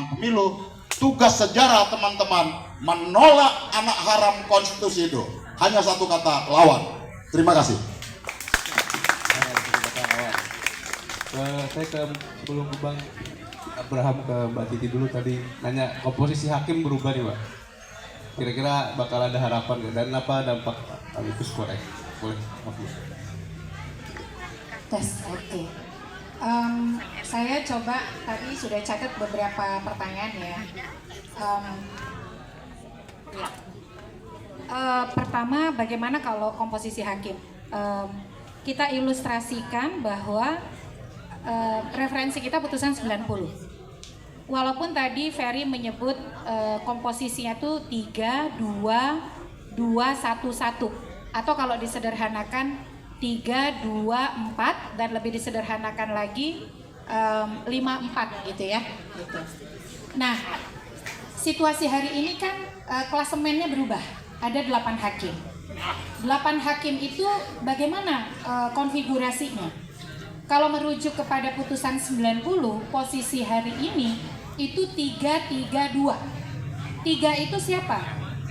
pelaksanaan pemilu. Tugas sejarah teman-teman menolak anak haram konstitusi itu. Hanya satu kata, lawan. Terima kasih. Saya sebelum ke Bang Abraham ke Mbak Titi dulu tadi nanya komposisi hakim berubah nih Mbak. Kira-kira bakal ada harapan nggak? Dan apa dampak amikus kurai? Boleh, maaf. Tes, oke. Saya coba tadi sudah catat beberapa pertanyaan ya. Pertama, bagaimana kalau komposisi hakim? Kita ilustrasikan bahwa referensi kita putusan 90. Walaupun tadi Ferry menyebut komposisinya itu 3, 2, 2, 1, 1. Atau kalau disederhanakan 3, 2, 4 dan lebih disederhanakan lagi 5, 4 gitu ya. Gitu. Nah, situasi hari ini kan klasemennya berubah. Ada 8 hakim. 8 hakim itu bagaimana konfigurasinya? Kalau merujuk kepada putusan 90, posisi hari ini itu 3, 3, 2. 3 itu siapa?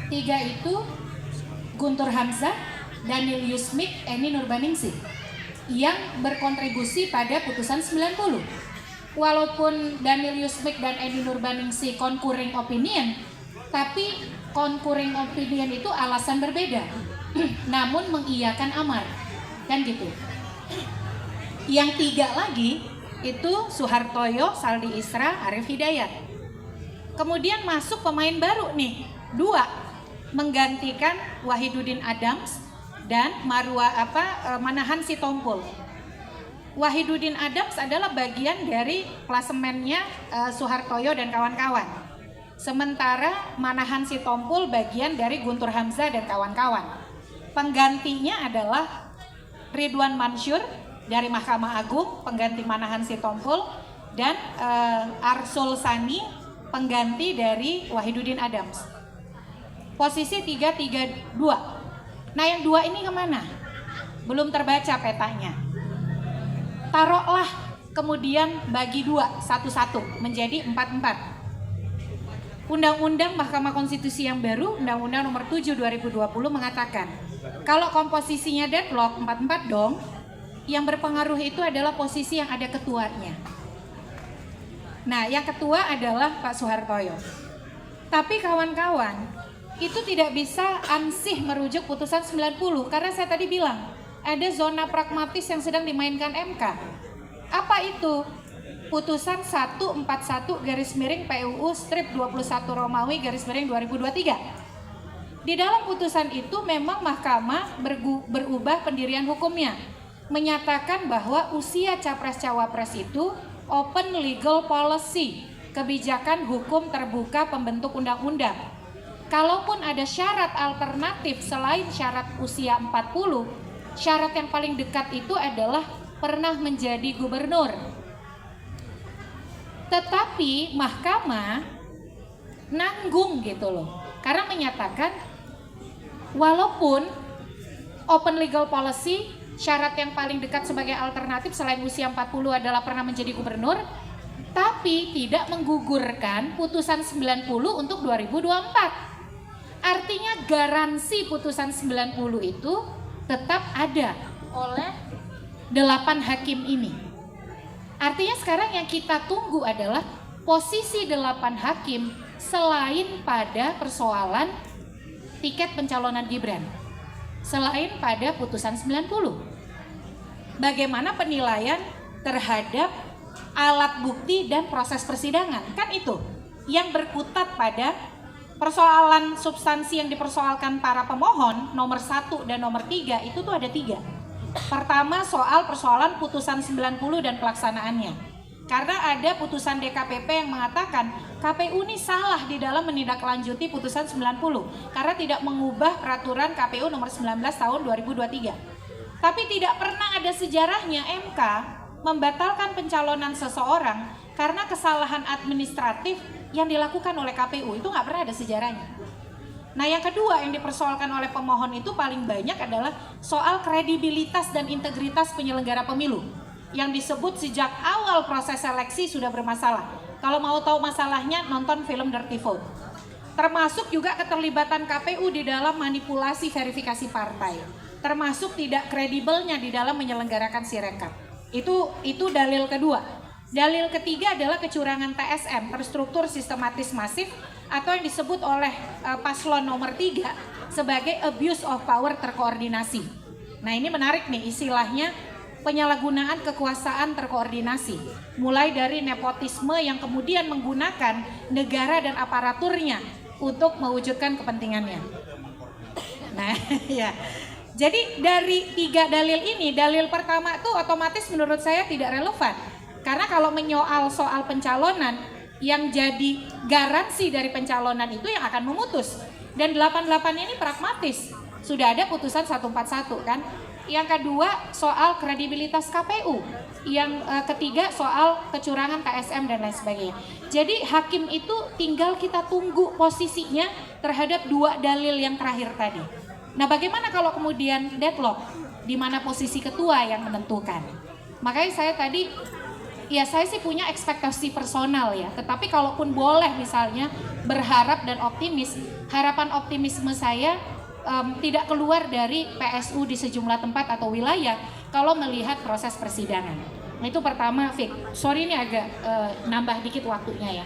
3 itu Guntur Hamzah, Daniel Yusmik, Eni Nurbaningsih yang berkontribusi pada putusan 90. Walaupun Daniel Yusmik dan Eni Nurbaningsih concurring opinion, tapi concurring opinion itu alasan berbeda, namun mengiyakan amar, kan gitu. Yang 3 lagi itu Suhartoyo, Saldi Isra, Arif Hidayat. Kemudian masuk pemain baru nih, 2 menggantikan Wahidudin Adams dan Manahan Sitompul. Wahidudin Adams adalah bagian dari klasemennya Suhartoyo dan kawan-kawan. Sementara Manahan Sitompul bagian dari Guntur Hamzah dan kawan-kawan. Penggantinya adalah Ridwan Mansur dari Mahkamah Agung, pengganti Manahan Sitompul, dan Arsul Sani, pengganti dari Wahidudin Adams. Posisi 3, 3, 2. Nah yang 2 ini kemana? Belum terbaca petanya. Taruhlah kemudian bagi 2, 1-1 menjadi 4-4. Undang-Undang Mahkamah Konstitusi yang baru, Undang-Undang Nomor 7 2020 mengatakan kalau komposisinya deadlock 4-4 dong. Yang berpengaruh itu adalah posisi yang ada ketuanya. Nah, yang ketua adalah Pak Suhartoyo. Tapi kawan-kawan, itu tidak bisa ansih merujuk putusan 90 karena saya tadi bilang ada zona pragmatis yang sedang dimainkan MK. Apa itu? Putusan 141 garis miring PUU strip 21 Romawi garis miring 2023. Di dalam putusan itu memang mahkamah berubah pendirian hukumnya, menyatakan bahwa usia capres-cawapres itu open legal policy, kebijakan hukum terbuka pembentuk undang-undang. Kalaupun ada syarat alternatif selain syarat usia 40, syarat yang paling dekat itu adalah pernah menjadi gubernur. Tetapi mahkamah nanggung gitu loh, karena menyatakan walaupun open legal policy syarat yang paling dekat sebagai alternatif selain usia 40 adalah pernah menjadi gubernur, tapi tidak menggugurkan putusan 90 untuk 2024. Artinya garansi putusan 90 itu tetap ada oleh 8 hakim ini. Artinya sekarang yang kita tunggu adalah posisi 8 hakim selain pada persoalan tiket pencalonan Gibran, selain pada putusan 90. Bagaimana penilaian terhadap alat bukti dan proses persidangan, kan itu yang berkutat pada persoalan substansi yang dipersoalkan para pemohon nomor 1 dan nomor 3 itu tuh ada 3. Pertama soal persoalan putusan 90 dan pelaksanaannya, karena ada putusan DKPP yang mengatakan KPU ini salah di dalam menindaklanjuti putusan 90 karena tidak mengubah peraturan KPU nomor 19 tahun 2023. Tapi tidak pernah ada sejarahnya MK membatalkan pencalonan seseorang karena kesalahan administratif yang dilakukan oleh KPU. Itu nggak pernah ada sejarahnya. Nah yang kedua yang dipersoalkan oleh pemohon itu paling banyak adalah soal kredibilitas dan integritas penyelenggara pemilu yang disebut sejak awal proses seleksi sudah bermasalah. Kalau mau tahu masalahnya, nonton film Dirty Vote. Termasuk juga keterlibatan KPU di dalam manipulasi verifikasi partai. Termasuk tidak kredibelnya di dalam menyelenggarakan Sirekap. Itu dalil kedua. Dalil ketiga adalah kecurangan TSM, terstruktur, sistematis, masif, atau yang disebut oleh paslon nomor 3 sebagai abuse of power terkoordinasi. Nah ini menarik nih istilahnya, penyalahgunaan kekuasaan terkoordinasi, mulai dari nepotisme yang kemudian menggunakan negara dan aparaturnya untuk mewujudkan kepentingannya. Nah ya, jadi dari 3 dalil ini, dalil pertama itu otomatis menurut saya tidak relevan, karena kalau menyoal soal pencalonan, yang jadi garansi dari pencalonan itu yang akan memutus, dan 88 ini pragmatis, sudah ada putusan 141 kan. Yang kedua soal kredibilitas KPU, yang ketiga soal kecurangan TSM dan lain sebagainya. Jadi hakim itu tinggal kita tunggu posisinya terhadap 2 dalil yang terakhir tadi. Nah bagaimana kalau kemudian deadlock, di mana posisi ketua yang menentukan? Makanya saya tadi, ya saya sih punya ekspektasi personal ya, tetapi kalaupun boleh misalnya berharap dan optimis, harapan optimisme saya tidak keluar dari PSU di sejumlah tempat atau wilayah kalau melihat proses persidangan. Itu pertama, Fik. Sorry ini agak nambah dikit waktunya ya.